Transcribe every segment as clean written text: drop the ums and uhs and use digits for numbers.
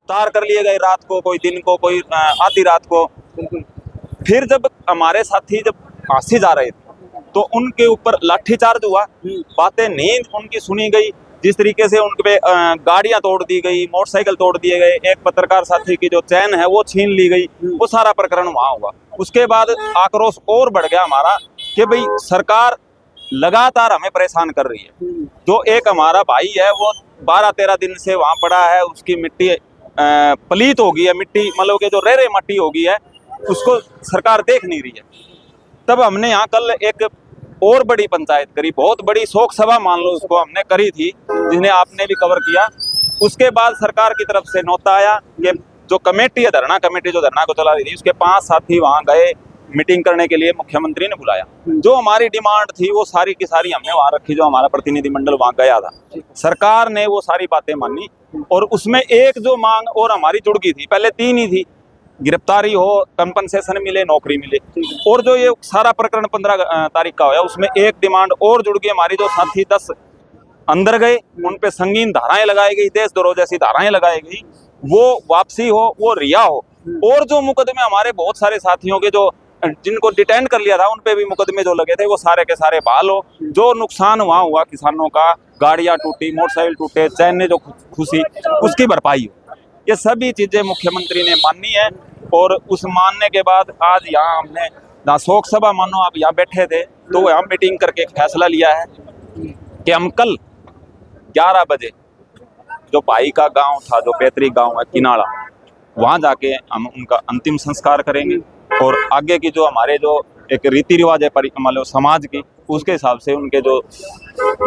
तार कर लिए गए रात को, कोई दिन को, कोई आधी रात को। फिर जब हमारे साथी जब फांसी जा रहे थे तो उनके ऊपर लाठीचार्ज हुआ, बातें नहीं उनकी सुनी गई। जिस तरीके से उन पे गाड़ियां तोड़ दी गई, मोटरसाइकिल तोड़ दिए गए, एक पत्रकार साथी की जो चैन है वो छीन ली गई, वो सारा प्रकरण वहां हुआ। उसके बाद आक्रोश और बढ़ गया हमारा कि भाई सरकार लगातार हमें परेशान कर रही है। जो एक हमारा भाई है वो 12-13 दिन से वहां पड़ा है, उसकी मिट्टी पलीत हो गई है, मिट्टी मतलब कि जो रेरे मट्टी हो गई है, उसको सरकार देख नहीं रही है। तब हमने यहाँ कल एक और बड़ी पंचायत करी, बहुत बड़ी शोक सभा मान लो उसको हमने करी थी, जिन्हें आपने भी कवर किया। उसके बाद सरकार की तरफ से नोटा आया कि जो कमेटी है, धरना कमेटी जो धरना को चला रही थी, उसके 5 साथी वहां गए मीटिंग करने के लिए, मुख्यमंत्री ने बुलाया। जो हमारी डिमांड थी वो सारी की सारी हमने वहां रखी, जो हमारा प्रतिनिधिमंडल वहां गया था। सरकार ने वो सारी बातें मानी और उसमें एक जो मांग और हमारी जुड़ गई थी, पहले 3 ही थी, गिरफ्तारी हो, कंपनसेशन मिले, नौकरी मिले। और जो ये सारा प्रकरण 15 तारीख का हुआ, उसमें एक डिमांड और जुड़ गई हमारी। जो साथी 10 अंदर गए, उन पे संगीन धाराएं लगाई गई, देशद्रोह जैसी धाराएं लगाई गई, वो वापसी हो, वो रिहा हो। और जो मुकदमे हमारे बहुत सारे साथियों के जो जिनको डिटेन कर लिया था, उन पे भी मुकदमे जो लगे थे, वो सारे के सारे बहाल हो। जो नुकसान वहां हुआ किसानों का, गाड़ियां टूटी, मोटरसाइकिल टूटे, चैन ने जो खुशी, उसकी भरपाई हो। ये सभी चीजें मुख्यमंत्री ने मानी है। और उस मानने के बाद आज यहाँ हमने ना शोक सभा, मानो आप यहाँ बैठे थे तो यहाँ मीटिंग करके एक फैसला लिया है कि हम कल 11 बजे जो भाई का गांव था, जो पैतृक गांव है किनाड़ा, वहां जाके हम उनका अंतिम संस्कार करेंगे। और आगे की जो हमारे जो एक रीति रिवाज है मतलब समाज की, उसके हिसाब से उनके जो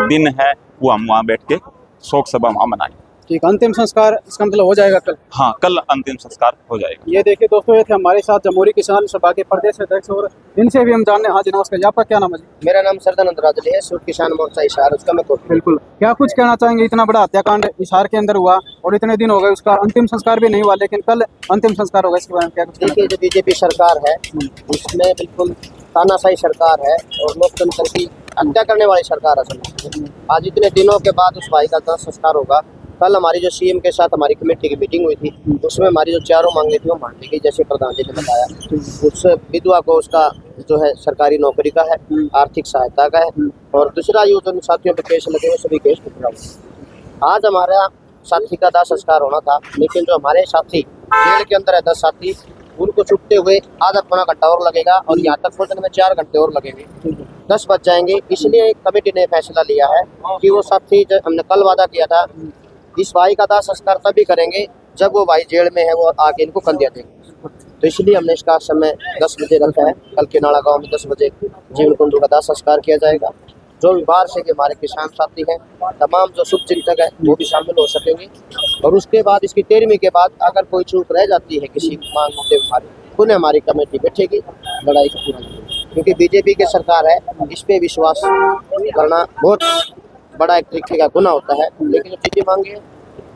दिन है वो हम वहाँ बैठ के शोक सभा वहाँ मनाएंगे। ठीक, अंतिम संस्कार इसका मतलब हो जाएगा कल? हाँ, कल अंतिम संस्कार हो जाएगा। ये देखिए दोस्तों, ये थे हमारे साथ जमहूरी किसान सभा के प्रदेश अध्यक्ष, और इनसे भी हम जानने। हाँ जी नमस्कार, आपका क्या नाम है जी? मेरा नाम सरदानंद राजले है, सूट किसान मोर्चा हिसार, उसका मैं बिल्कुल, क्या कुछ कहना चाहेंगे? इतना बड़ा हत्याकांड हिसार के अंदर हुआ और इतने दिन हो गए, उसका अंतिम संस्कार भी नहीं हुआ, लेकिन कल अंतिम संस्कार होगा, इसके बारे में क्या कुछ? देखिए, जो बीजेपी सरकार है उसमें बिल्कुल तानाशाही सरकार है और लोकतंत्र की हत्या करने वाली सरकार असल। आज इतने दिनों के बाद उस भाई का दाह संस्कार होगा। कल हमारी जो सीएम के साथ हमारी कमेटी की मीटिंग हुई थी, उसमें हमारी जो 4 मांगे थी वो मान ली गई, जैसे प्रधान जी ने बताया। उस विधवा को उसका जो है सरकारी नौकरी का है, आर्थिक सहायता का है, और दूसरा जो साथियों पे केस लगे वो सभी केस टुकड़ा हुआ। आज हमारा साथी का दाह संस्कार होना था, लेकिन जो हमारे साथी जेल के अंदर है 10 साथी, उनको छुटते हुए आधा पौना घंटा और लगेगा और यहाँ तक पहुँचने में 4 घंटे और लगेंगे, 10 बज जाएंगे। इसलिए कमेटी ने फैसला लिया है कि वो साथी, जब हमने कल वादा किया था, इस भाई का दाह संस्कार तभी करेंगे जब वो भाई जेल में है, वो आके इनको कंधिया देंगे। तो इसलिए हमने इसका समय 10 बजे रखा है। कल के नाड़ा गाँव में 10 बजे जीवन कुंडू का दाह संस्कार किया जाएगा। जो भी बाहर से हमारे किसान साथी हैं, तमाम जो शुभ चिंतक है, वो भी शामिल हो सकेंगे। और उसके बाद इसकी 13वीं के बाद अगर कोई चूक रह जाती है किसी मांग मुद्दे हमारी, पुनः हमारी कमेटी बैठेगी, लड़ाई को पूरा करेगी। क्योंकि बीजेपी की सरकार है, इस पे विश्वास करना बहुत बड़ा एक तरीके का गुनाह होता है। लेकिन जो चीजें मांगे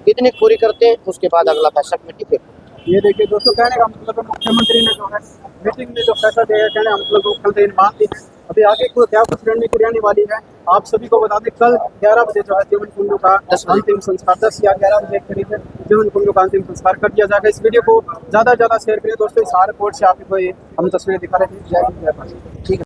कितनी पूरी करते हैं, उसके बाद अगला फैसला कमेटी फिर। ये देखिए दोस्तों, कहने का मतलब मुख्यमंत्री ने जो है मीटिंग में जो फैसला दिया, कहने का मतलब कल दिन मान ली है। अभी आगे को क्या कुछ रणनीति रहने वाली है, आप सभी को बता दें, कल 11 बजे जो है जीवन कुंडू का अंतिम संस्कार, 10 या 11 बजे के करीब जीवन कुंडू का अंतिम संस्कार कर दिया जाएगा। इस वीडियो को ज़्यादा से ज़्यादा शेयर करें दोस्तों। इस रिपोर्ट से आपको हम तस्वीरें दिखा रहे थे। जय हिंद, जय भारत। ठीक है।